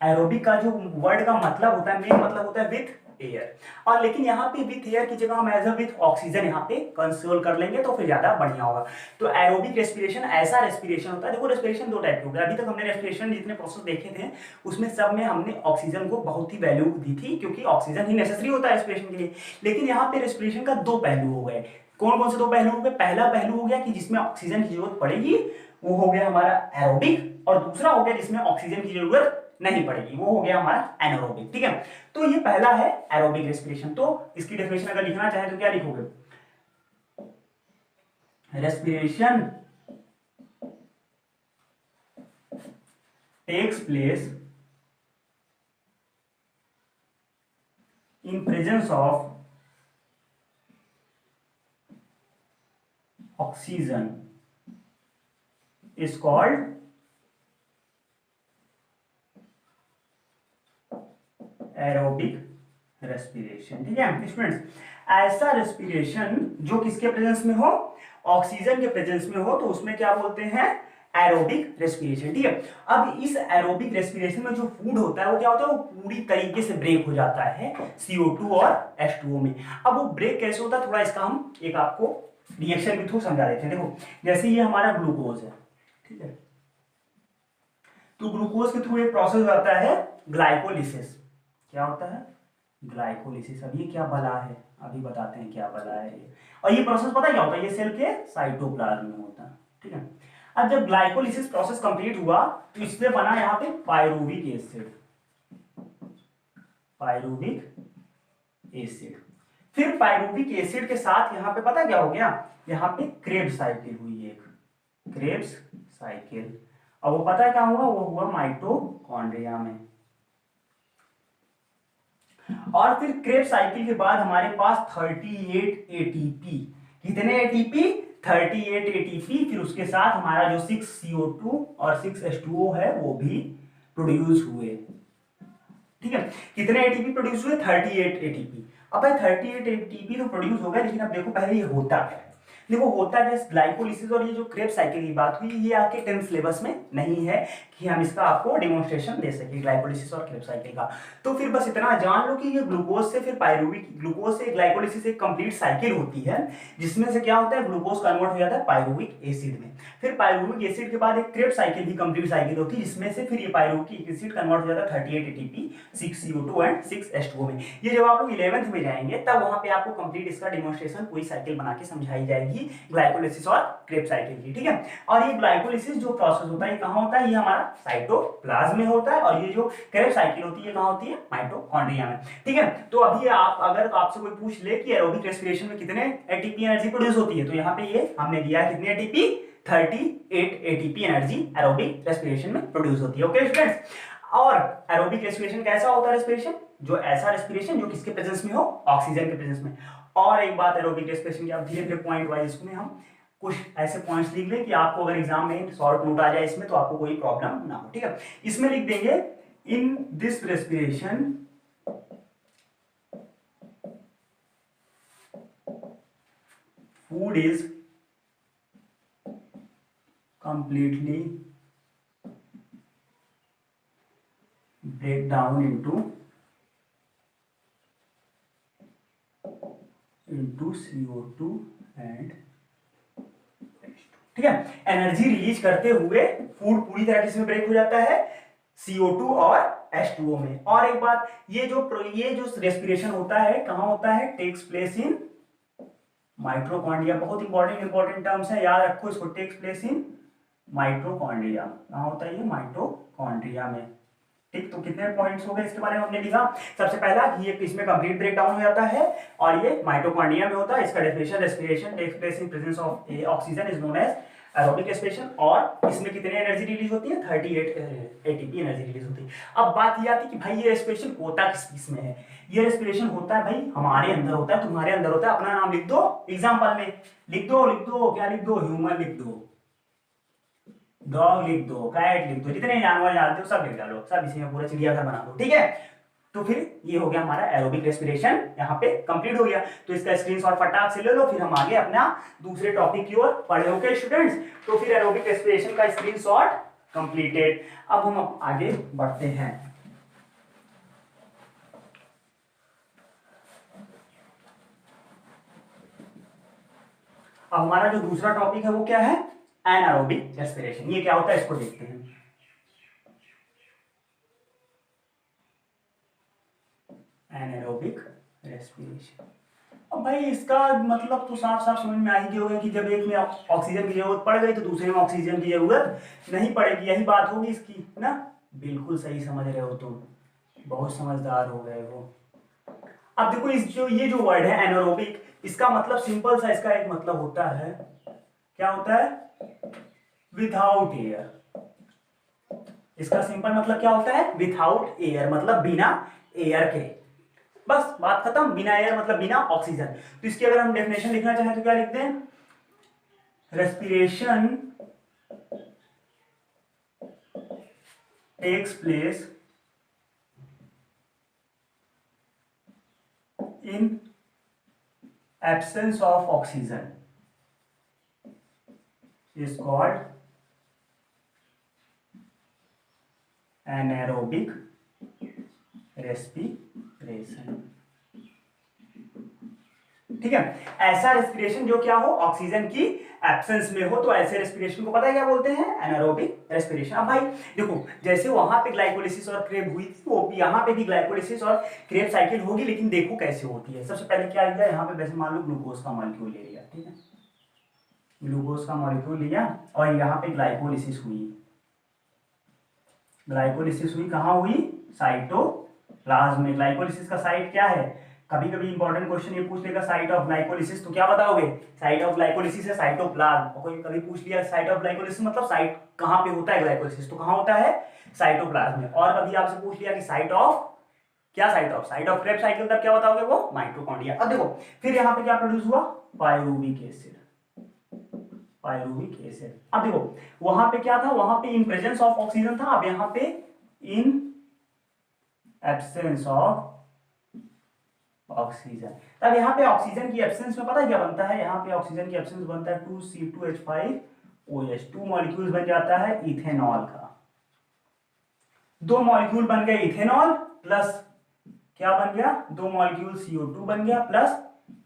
एरोबिक का जो वर्ड का मतलब होता है, मेन मतलब होता है विथ एयर। और लेकिन यहाँ पे विथ एयर की जगह हम एज अ विथ ऑक्सीजन यहाँ पे कंसोल कर लेंगे तो फिर ज्यादा बढ़िया होगा। तो एरोबिक रेस्पिरेशन ऐसा रेस्पिरेशन होता है। देखो रेस्पिरेशन 2 टाइप के होते हैं। अभी तक हमने रेस्पिरेशन जितने प्रोसेस देखे थे उसमें सब में हमने ऑक्सीजन को बहुत ही वैल्यू दी थी, क्योंकि ऑक्सीजन ही नेसेसरी होता है रेस्पिरेशन के लिए। लेकिन यहाँ पे रेस्पिरेशन का 2 पहलू हो गए। कौन कौन से 2 पहलू हो गए? पहला पहलू हो गया कि जिसमें ऑक्सीजन की जरूरत पड़ेगी वो हो गया हमारा एरोबिक, और दूसरा हो गया जिसमें ऑक्सीजन की जरूरत नहीं पड़ेगी, वो हो गया हमारा एनारोबिक। ठीक है, तो ये पहला है एरोबिक रेस्पिरेशन। तो इसकी डेफिनेशन अगर लिखना चाहे तो क्या लिखोगे? Respiration takes place in presence of oxygen is called aerobic respiration. ठीक है स्टूडेंट्स, ऐसा रेस्पिरेशन जो किसके प्रेजेंस में हो? ऑक्सीजन के प्रेजेंस में हो, तो उसमें क्या बोलते हैं? Aerobic respiration. ठीक है, अब इस एरोबिक रेस्पिरेशन में जो फूड होता है वो क्या होता है? वो पूरी तरीके से ब्रेक हो जाता है CO2 और H2O में। अब वो ब्रेक कैसे होता है, थोड़ा इसका हम एक आपको रिएक्शन के थ्रू समझा देते हैं। देखो, जैसे ये हमारा ग्लूकोज है, ठीक है, तो ग्लूकोज के थ्रू एक प्रोसेस आता है ग्लाइकोलिसिस। क्या होता है? ग्लाइकोलिसिस। अब ये क्या बला है, अभी बताते हैं क्या बला है ये। और ये प्रोसेस पता है क्या होता है? ये सेल के साइटोप्लाज्म में होता है। ठीक है, अब जब ग्लाइकोलिसिस प्रोसेस कंप्लीट हुआ तो इससे बना यहाँ पे पायरुविक एसिड। पायरुविक एसिड, फिर पायरुविक एसिड के साथ यहाँ पे पता क्या हो गया? यहाँ पे क्रेब्स साइकिल हुई, एक क्रेब्स साइकिल। और वो पता क्या हुआ? वो हुआ माइटोकॉन्ड्रिया में। और फिर क्रेब्स साइकिल के बाद हमारे पास 38 एटीपी। कितने एटीपी? 38 एटीपी। फिर उसके साथ हमारा जो 6 CO2 और 6 H2O है वो भी प्रोड्यूस हुए। ठीक है, कितने एटीपी प्रोड्यूस हुए? 38 एटीपी। अब भाई 38 एटीपी तो प्रोड्यूस हो गया, लेकिन अब देखो पहले ये होता क्या है। देखो होता है ग्लाइकोलिसिस, और ये जो क्रेब्स साइकिल की बात हुई ये आपके 10th सिलेबस में नहीं है कि हम इसका आपको डेमोन्स्ट्रेशन दे सके ग्लाइकोलिसिस और क्रेब्स साइकिल का। तो फिर बस इतना जान लो कि ये ग्लूकोज से फिर पायरुविक, ग्लूकोज से ग्लाइकोलिसिस एक कंप्लीट साइकिल होती है, जिसमें से क्या होता है? ग्लूकोज कन्वर्ट हो जाता है पायरुविक एसिड में। फिर पायरुविक एसिड के बाद एक क्रेब्स साइकिल भी कंप्लीट साइकिल होती है, जिसमें से फिर ये पायरुविक एसिड कन्वर्ट हो जाता है 38 एटीपी, 6 CO2 एंड 6 H2O में। ये जब आप लोग 11th में जाएंगे तब वहां पे आपको कंप्लीट इसका डेमोन्स्ट्रेशन पूरी साइकिल बना के समझाई जाएगी ग्लाइकोलिसिस और क्रेब्स साइकिल की। ठीक है, और ये ग्लाइकोलिसिस जो प्रोसेस होता है ये कहां होता है? ये हमारा साइटोप्लाज्म में होता है, और ये जो क्रेब्स साइकिल होती है कहां होती है? माइटोकॉन्ड्रिया में। ठीक है, तो अभी आप अगर आपसे कोई पूछ ले कि एरोबिक रेस्पिरेशन में कितने एटीपी एनर्जी प्रोड्यूस होती है, तो यहाँ पे ये हमने दिया है कितने ATP? 38 ATP energy aerobic respiration में प्रोड्यूस होती है। ओके स्टूडेंट्स, और एरोबिक रेस्पिरेशन कैसा होता है? रेस्पिरेशन जो ऐसा रेस्पिरेशन जो किसके प्रेजेंस में हो? ऑक्सीजन के प्रेजेंस में। और एक बात एरोबिक रेस्पिरेशन की, आप धीरे धीरे पॉइंट वाइज इसमें हम कुछ ऐसे पॉइंट्स लिख लें कि आपको अगर एग्जाम में शॉर्ट नोट आ जाए इसमें तो आपको कोई प्रॉब्लम ना हो। ठीक है, इसमें लिख देंगे in this respiration food is completely break down into CO2 and ठीक है, एनर्जी रिलीज करते हुए फूड पूरी तरह से ब्रेक हो जाता है CO2 और H2O में। और एक बात, ये जो रेस्पिरेशन होता है कहां होता है? Takes place in mitochondria. बहुत इंपॉर्टेंट टर्म्स है, याद रखो इसको। Takes place in mitochondria. कहां होता है ये? माइटोकॉन्ड्रिया में। ठीक, तो कितने पॉइंट्स हो गए इसके बारे में हमने लिखा? सबसे पहला ये इसमें कंप्लीट ब्रेक डाउन हो जाता है और ये माइटोकॉन्ड्रिया में होता है। इसका definition, respiration takes place in presence of oxygen is known as aerobic respiration. और इसमें कितने एनर्जी रिलीज होती है? 38 एटीपी एनर्जी रिलीज होती है। अब बात ये आती है कि भाई ये रेस्पिरेशन होता किस में है? ये रेस्पिरेशन होता है भाई हमारे अंदर होता है, तुम्हारे अंदर होता है। अपना नाम लिख दो एग्जाम्पल में, लिख दो क्या लिख दो? ह्यूमन लिख दो, डॉग लिख दो, कैट लिख दो, जितने जानवर जानते हो सब लिख डालो, सब इसी में पूरा चिड़ियाघर बना दो। ठीक है, तो फिर ये हो गया हमारा एरोबिक रेस्पिरेशन, यहाँ पे कंप्लीट हो गया। तो इसका स्क्रीनशॉट फटाक से ले लो, फिर हम आगे अपना दूसरे टॉपिक की ओर पढ़े। ओके स्टूडेंट्स, तो फिर एरोबिक रेस्पिरेशन का स्क्रीनशॉट कंप्लीटेड। अब हम आगे बढ़ते हैं। अब हमारा जो दूसरा टॉपिक है वो क्या है? Anaerobic respiration. ये क्या होता है इसको देखते हैं। एनारोबिक रेस्पिरेशन, अब भाई इसका मतलब तो साफ साफ समझ में आ ही गया होगा कि जब एक में ऑक्सीजन की जरूरत पड़ गई तो दूसरे में ऑक्सीजन की जरूरत नहीं पड़ेगी, यही बात होगी इसकी ना। बिल्कुल सही समझ रहे हो तुम, बहुत समझदार हो गए हो। अब देखो इस जो ये जो वर्ड है एनारोबिक, इसका मतलब सिंपल सा इसका एक मतलब होता है, क्या होता है, विदाउट एयर। इसका सिंपल मतलब क्या होता है, विदाउट एयर, मतलब बिना एयर के। बस बात खत्म, बिना एयर मतलब बिना ऑक्सीजन। तो इसकी अगर हम डेफिनेशन लिखना चाहें तो क्या लिखते हैं, respiration takes place in absence of oxygen is called anaerobic respiration। ठीक है, ऐसा रेस्पिरेशन जो क्या हो, ऑक्सीजन की एब्सेंस में हो, तो ऐसे रेस्पिरेशन को पता है क्या बोलते हैं, एनारोबिक रेस्पिरेशन। अब भाई देखो, जैसे वहां पे ग्लाइकोलिसिस और क्रेब हुई थी, वो यहाँ पे भी ग्लाइकोलिसिस और क्रेब साइकिल होगी, लेकिन देखो कैसे होती है। सबसे पहले क्या लिया यहाँ पे, वैसे मान लो ग्लूकोज का मॉलिक्यूल ले लिया, ठीक है, ग्लूकोज का मॉलिक्यूल लिया और यहाँ पे ग्लाइकोलिसिस हुई। ग्लाइकोलिसिस हुई कहाँ हुई, साइटोप्लाज्म में। ग्लाइकोलिसिस का साइट क्या है, कभी कभी इंपॉर्टेंट क्वेश्चन ये पूछ लेगा साइट ऑफ ग्लाइकोलिसिस, तो क्या बताओगे, साइट ऑफ ग्लाइकोलिसिस है साइटोप्लाज्म। कोई कभी पूछ लिया साइट ऑफ ग्लाइकोलिसिस मतलब साइट कहाँ पे होता है ग्लाइकोलिसिस, तो कहाँ होता है, साइटोप्लाज्म में। और कभी आपसे पूछ लिया कि साइट ऑफ क्या, साइट ऑफ क्रेब्स साइकिल, तब क्या बताओगे, वो माइटोकॉन्ड्रिया। अब देखो फिर यहाँ पे क्या प्रोड्यूस हुआ, पायरुविक एसिड। पायरुविक एसिड, अब देखो वहां पे क्या था, वहां पे इन प्रेजेंस ऑफ ऑक्सीजन था, अब यहाँ पे इन एब्सेंस ऑफ ऑक्सीजन। तब यहाँ पे ऑक्सीजन की एब्सेंस में पता है क्या बनता है, यहाँ पे ऑक्सीजन की एब्सेंस बनता है 2C2H5OH, 2 मॉलिक्यूल बन जाता है इथेनॉल का। 2 मॉलिक्यूल बन गए इथेनॉल, प्लस क्या बन गया, 2 मॉलिक्यूल CO2 बन गया, प्लस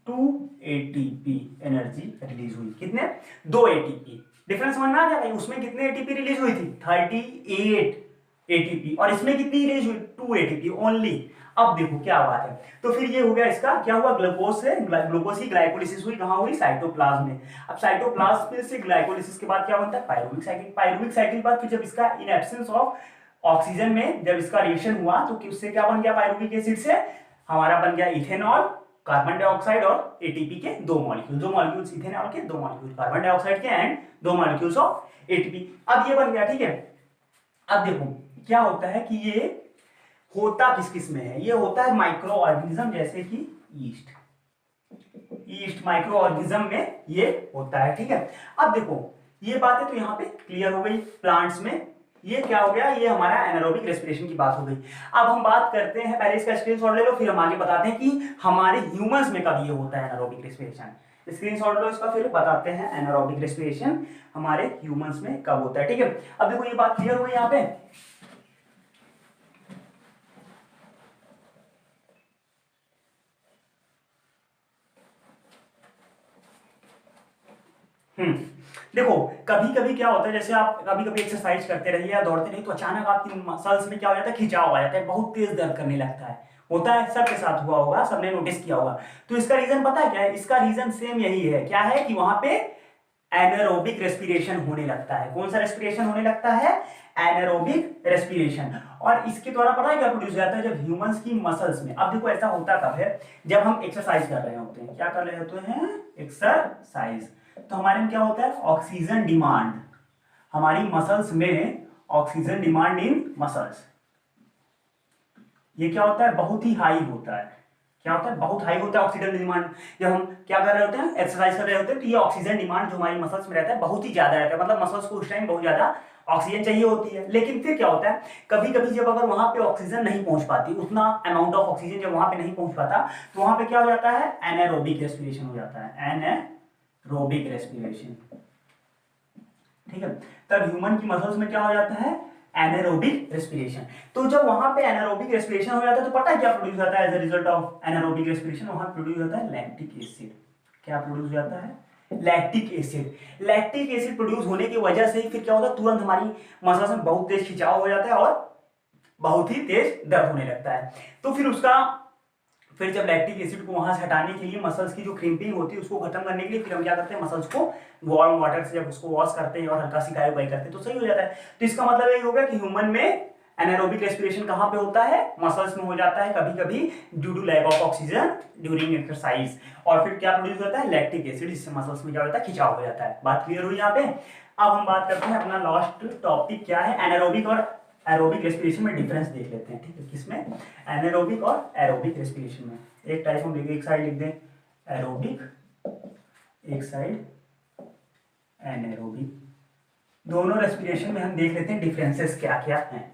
2 ATP एनर्जी रिलीज हुई। कितने, 2 ATP। डिफरेंस समझ में आ गया भाई, उसमें कितने ATP रिलीज हुई थी, 38 ATP, और इसमें कितनी रिलीज हुई, 2 ATP ओनली। अब देखो क्या बात है, तो फिर ये हो गया इसका क्या हुआ, ग्लूकोज से ग्लूकोज की ग्लाइकोलिसिस हुई, कहां हुई, साइटोप्लाज्म में। अब साइटोप्लाज्म से ग्लाइकोलिसिस के बाद क्या बनता है, पायरुविक साइकिल। पायरुविक साइकिल बाद फिर जब इसका इन एब्सेंस ऑफ ऑक्सीजन में जब इसका रिएक्शन हुआ तो उससे क्या बन गया, पायरुविक एसिड से हमारा बन गया इथेनॉल, कार्बन डाइऑक्साइड और एटीपी के 2 मॉलिक्यूल, 2 मॉलिक्यूल्स इथेनॉल के, 2 मॉलिक्यूल कार्बन डाइऑक्साइड के, एंड 2 मॉलिक्यूल्स ऑफ एटीपी। अब ये बन गया, ठीक है। अब देखो क्या होता है कि ये होता किस किस में है, ये होता है माइक्रो ऑर्गेनिज्म, जैसे कि ईस्ट माइक्रो ऑर्गेनिज्म में ये होता है, ठीक है। अब देखो ये बातें तो यहाँ पे क्लियर हो गई, प्लांट्स में ये क्या हो गया, ये हमारा एनारोबिक रेस्पिरेशन की बात हो गई। अब हम बात करते हैं, पहले इसका स्क्रीनशॉट ले लो, फिर हम आगे बताते हैं कि हमारे ह्यूमंस में कब ये होता है एनारोबिक रेस्पिरेशन। स्क्रीनशॉट लो इसका, फिर बताते हैं एनारोबिक रेस्पिरेशन हमारे ह्यूमंस में कब होता है, ठीक है। अब देखो ये बात क्लियर हो गई यहाँ पे। देखो कभी कभी क्या होता है, जैसे आप कभी कभी एक्सरसाइज करते रहिए या दौड़ते रहिए, तो अचानक आपकी मसल्स में क्या हो जाता है, खिंचाव आ जाता है, बहुत तेज दर्द करने लगता है। होता है, सबके साथ हुआ होगा, सबने नोटिस किया होगा। तो इसका रीजन पता है क्या है, इसका रीजन सेम यही है, क्या है कि वहां पे एनारोबिक रेस्पिरेशन होने लगता है। कौन सा रेस्पिरेशन होने लगता है, एनारोबिक रेस्पिरेशन। और इसके द्वारा पता है क्या प्रोड्यूस होता है, जब ह्यूमंस की मसल्स में। अब देखो ऐसा होता कब है, जब हम एक्सरसाइज कर रहे होते हैं। क्या कर रहे होते हैं, एक्सरसाइज। तो हमारे में क्या होता है, ऑक्सीजन डिमांड, हमारी मसल्स में ऑक्सीजन डिमांड इन मसल्स, ये क्या होता है, बहुत ही हाई होता है। क्या होता है, बहुत हाई होता है ऑक्सीजन डिमांड। जब हम क्या कर रहे होते हैं, एक्सरसाइज कर रहे होते हैं, तो ये ऑक्सीजन डिमांड जो हमारी मसल्स में रहता है बहुत ही ज्यादा रहता है, मतलब मसल्स को उस टाइम बहुत ज्यादा ऑक्सीजन चाहिए होती है। लेकिन फिर क्या होता है, कभी कभी जब अगर वहां पे ऑक्सीजन नहीं पहुंच पाती, उतना अमाउंट ऑफ ऑक्सीजन जब वहां पे नहीं पहुंच पाता, तो वहां पे क्या हो जाता है, एनारोबिक रेस्पिरेशन हो जाता है, एनारोबिक रेस्पिरेशन, ठीक है। तब ह्यूमन की मसल्स में क्या हो जाता है, एनारोबिक रेस्पिरेशन। तो जब वहां पे एनारोबिक रेस्पिरेशन हो जाता है, तो पता है क्या प्रोड्यूस होता है as a result of anaerobic respiration, वहां प्रोड्यूस होता है लैक्टिक एसिड। क्या प्रोड्यूस होता है, lactic acid. Lactic acid produce होने की वजह से ही फिर क्या होता है, तुरंत हमारी मसल्स में बहुत तेज खिंचाव हो जाता है और बहुत ही तेज दर्द होने लगता है। तो फिर उसका फिर जब लैक्टिक एसिड को वहां से हटाने के लिए मसल्स की जो क्रिम्पिंग होती है उसको खत्म करने के लिए फिर हम क्या करते हैं, मसल्स को वार्म वाटर से जब उसको वॉश करते हैं और हल्का सी गाय करते हैं तो सही हो जाता है। तो इसका मतलब ये होगा कि ह्यूमन में एनारोबिक रेस्पिरेशन कहाँ पे होता है, मसल्स में हो जाता है कभी कभी due to lack of oxygen during exercise. और फिर क्या प्रोड्यूस होता है, लैक्टिक एसिड, जिससे मसल्स में क्या होता है, खिंचाव हो जाता है। बात क्लियर हुई यहाँ पे। अब हम बात करते हैं अपना लास्ट टॉपिक क्या है, एनारोबिक और एरोबिक रेस्पिरेशन में डिफरेंस देख लेते हैं। ठीक है, किसमें, एनारोबिक और एरोबिक रेस्पिरेशन में। एक टाइप हम लिख, एक साइड लिख दें एरोबिक, एक साइड एनारोबिक। दोनों रेस्पिरेशन में हम देख लेते हैं डिफरेंसेस क्या क्या हैं।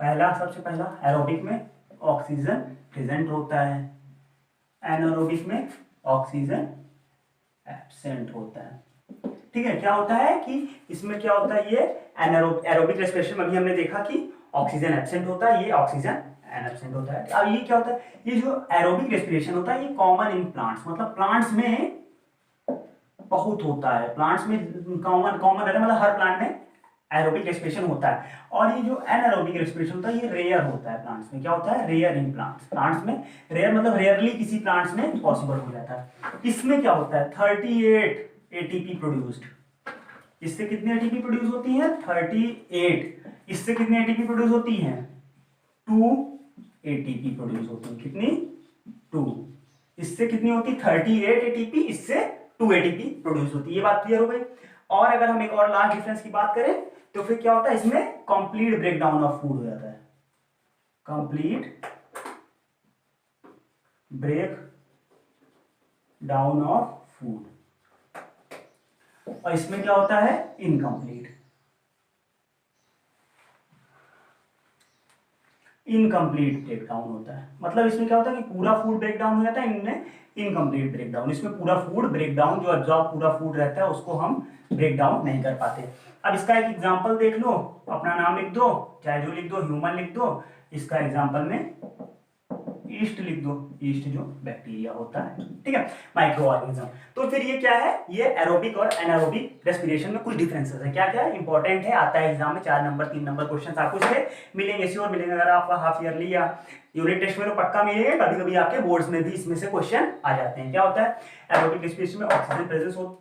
पहला, सबसे पहला, एरोबिक में ऑक्सीजन प्रेजेंट होता है, एनारोबिक में ऑक्सीजन एब्सेंट होता है। ठीक है, क्या होता है कि इसमें क्या होता है, ये एरोबिक रेस्पिरेशन में अभी हमने देखा कि ऑक्सीजन एब्सेंट होता है, ये ऑक्सीजन एब्सेंट होता है। अब ये क्या होता है, ये जो एरोबिक रेस्पिरेशन होता है ये कॉमन इन प्लांट्स, मतलब प्लांट्स में बहुत होता है, प्लांट्स में कॉमन रहता है, मतलब हर प्लांट में एरोबिक रेस्पिरेशन होता है। और ये जो एनारोबिक रेस्पिरेशन होता है ये रेयर होता है प्लांट्स में। क्या होता है, रेयर इन प्लांट्स, प्लांट्स में रेयर मतलब रेयरली किसी प्लांट्स में पॉसिबल हो जाता है। इसमें क्या होता है, 38 एटीपी प्रोड्यूस्ड। इससे कितनी एटीपी प्रोड्यूस होती है, 38। इससे कितनी एटीपी प्रोड्यूस होती है, 2 एटीपी प्रोड्यूस होती है। कितनी, 2। इससे कितनी होती है, 38 एटीपी, इससे 2 एटीपी प्रोड्यूस होती है। ये बात क्लियर हो गई। और अगर हम एक और लास्ट डिफरेंस की बात करें तो फिर क्या होता है, इसमें कंप्लीट ब्रेकडाउन ऑफ फूड हो जाता है, complete break down of food. और इसमें क्या होता है, इनकम्प्लीट ब्रेकडाउन होता है। मतलब इसमें क्या होता है कि पूरा फूड ब्रेकडाउन हो जाता है, इनमें इनकम्प्लीट ब्रेकडाउन। इसमें पूरा फूड ब्रेकडाउन, जो एब्जॉर्ब पूरा फूड रहता है उसको हम ब्रेकडाउन नहीं कर पाते। अब इसका एक एग्जांपल देख लो, अपना नाम लिख दो, चाहे जो लिख दो, ह्यूमन लिख दो, इसका एग्जांपल में ईस्ट लिख दो, ईस्ट जो बैक्टीरिया होता है। ठीक है, माइक्रो ऑर्गेनिज्म। तो फिर ये क्या है, ये एरोबिक और एनारोबिक रेस्पिरेशन में कुछ डिफरेंसेस है। क्या क्या इंपॉर्टेंट है, आता है एग्जाम में 4 नंबर 3 नंबर क्वेश्चन आपको इससे मिलेंगे, श्योर मिलेंगे। अगर आपका हाफ ईयरली या यूनिट टेस्ट में तो पक्का मिलेंगे, कभी कभी आपके बोर्ड्स में भी इसमें से क्वेश्चन आ जाते हैं। क्या होता है, एरोबिक रेस्पिरेशन में ऑक्सीजन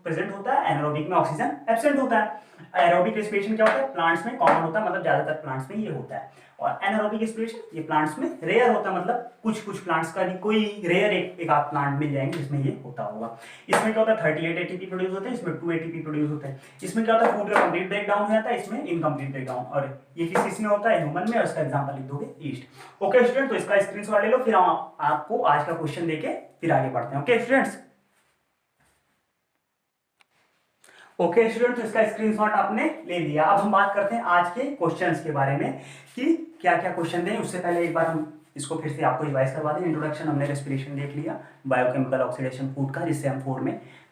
प्रेजेंट होता है, एनारोबिक में ऑक्सीजन एब्सेंट होता है। एरोबिक रेस्पिरेशन क्या होता है, प्लांट्स में कॉमन होता है, मतलब ज्यादातर प्लांट्स में ये होता है। और एनारोबिक रेस्पिरेशन ये प्लांट्स में रेयर होता है, मतलब कुछ कुछ प्लांट्स का कोई रेयर एक आध प्लांट मिल जाएंगे जिसमें ये होता होगा। इसमें क्या होता है, 38 एटीपी प्रोड्यूस होते हैं, इसमें 2 एटीपी प्रोड्यूस होते हैं। इसमें क्या होता है, फूड का कंप्लीट ब्रेकडाउन हो जाता है, इसमें इनकम्प्लीट ब्रेकडाउन। और ये किस में होता है, ह्यूमन में, और इसका एग्जांपल लिख दोगे ईस्ट। ओके स्टूडेंट, तो इसका स्क्रीनशॉट ले लो, फिर हम आपको आज का क्वेश्चन देके फिर आगे बढ़ते हैं। ओके स्टूडेंट्स, ओके स्टूडेंट, तो इसका स्क्रीनशॉट आपने ले लिया। अब हम बात करते हैं आज के क्वेश्चंस के बारे में कि क्या क्या क्वेश्चन दें। उससे पहले एक बार हम इसको फिर से आपको रिवाइज करवा दें। इंट्रोडक्शन हमने रेस्पिरेशन देख लिया, बायोकेमिकल ऑक्सीडेशन फूड का, जिससे हम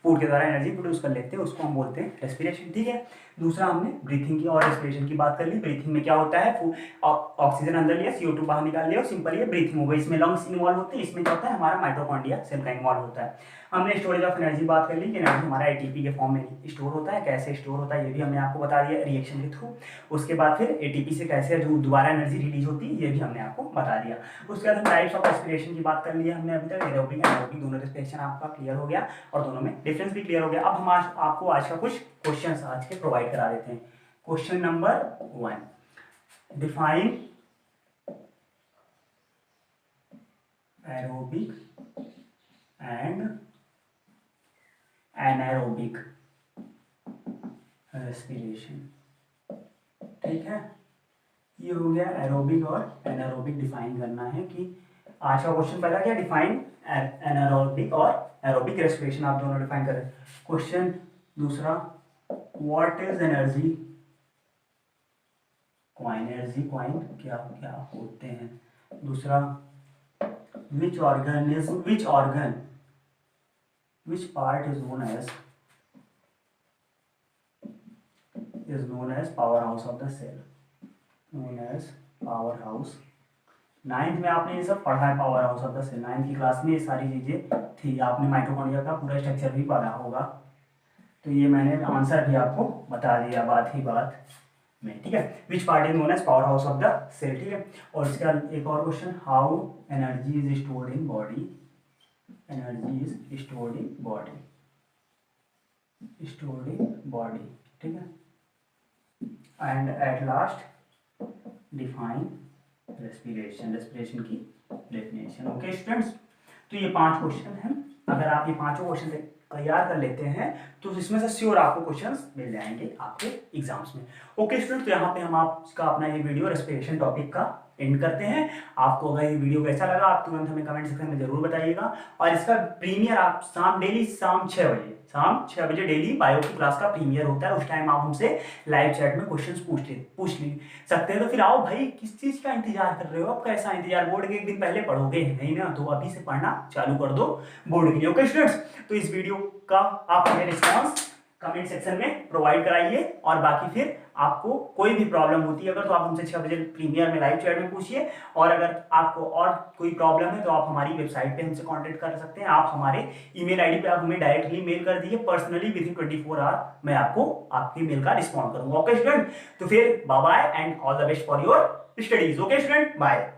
फूड के द्वारा एनर्जी प्रोड्यूस कर लेते हैं, उसको हम बोलते हैं रेस्पिरेशन। ठीक है, दूसरा हमने ब्रीथिंग की और रेस्पिरेशन की बात कर ली। ब्रीथिंग में क्या होता है, ऑक्सीजन अंदर लिया, CO2 बाहर निकाल लिया, और सिंपल ये ब्रीथिंग हो गई। इसमें लंग्स इन्वॉल्व होते हैं, इसमें क्या होता है, हमारा माइटोकॉन्ड्रिया सेल का इन्वॉल्व होता है। हमने स्टोरेज ऑफ एनर्जी बात कर ली कि एनर्जी हमारा ATP के फॉर्म में स्टोर होता है, कैसे स्टोर होता है ये भी हमने आपको बता दिया रिएक्शन के थ्रू। उसके बाद फिर ATP से कैसे जो दोबारा एनर्जी रिलीज होती है ये भी हमने आपको बता दिया। उसके बाद हम टाइप्स ऑफ रेस्पिरेशन की बात कर ली हमने अभी तक, एरोबिक एनारोबिक दोनों रेस्पिरेशन आपका क्लियर हो गया और दोनों में डिफरेंस भी क्लियर हो गया। अब हम आपको आज का कुछ क्वेश्चन आज के प्रोवाइड करा देते हैं। Question number 1, define aerobic and anaerobic respiration. ठीक है, ये हो गया एरोबिक और एनारोबिक डिफाइन करना है कि आज का क्वेश्चन पहला क्या, डिफाइन एनारोबिक और एरोबिक रेस्पिरेशन, आप दोनों डिफाइन करें। क्वेश्चन दूसरा, what is energy, energy coin क्या क्या होते हैं। दूसरा, which organ which part is known as powerhouse of the cell, known as powerhouse। 9th में आपने ये सब पढ़ा है, powerhouse of the cell 9th की क्लास में ये सारी चीजें थी, आपने माइटोकॉन्ड्रिया का पूरा स्ट्रक्चर भी पढ़ा होगा। तो ये मैंने आंसर भी आपको बता दिया, बात ही बात। में, ठीक है। Which part is known as powerhouse of the cell, ठीक है। और इसका एक और question, how energy is stored in body, energy is stored in body, stored in body, ठीक है। And at last define respiration, respiration की definition. Okay students, तो ये 5 क्वेश्चन हैं। अगर आप ये पांचों क्वेश्चन तैयार कर लेते हैं तो इसमें से श्योर आपको क्वेश्चंस मिल जाएंगे आपके एग्जाम्स में। ओके स्टूडेंट, तो यहाँ पे हम आपका अपना ये वीडियो रेस्पिरेशन टॉपिक का एंड करते हैं। आपको अगर ये वीडियो कैसा लगा आप तुरंत हमें कमेंट सेक्शन में जरूर बताइएगा। और इसका प्रीमियर आप डेली शाम 6 बजे डेली बायो की क्लास का प्रीमियर होता है। उस टाइम आप हमसे लाइव चैट में क्वेश्चंस पूछ सकते हैं। तो फिर आओ भाई, किस चीज का इंतजार कर रहे हो? आप कैसा इंतजार? बोर्ड के एक दिन पहले पढ़ोगे नहीं ना, तो अभी से पढ़ना चालू कर दो बोर्ड के लिए। ओके स्टूडेंट्स, तो इस वीडियो का आप हमें रिस्पॉन्स कमेंट सेक्शन में प्रोवाइड कराइए। और बाकी फिर आपको कोई भी प्रॉब्लम होती है अगर, तो आप हमसे 6 बजे प्रीमियर में लाइव चैट में पूछिए। और अगर आपको और कोई प्रॉब्लम है तो आप हमारी वेबसाइट पे हमसे कांटेक्ट कर सकते हैं। आप हमारे ईमेल आईडी पे आप हमें डायरेक्टली मेल कर दीजिए। पर्सनली विद इन 24 आवर मैं आपको आपकी मेल का रिस्पॉन्ड करूंगा। ओके स्टूडेंट, तो फिर bye bye and all the best for your studies. Okay student, bye.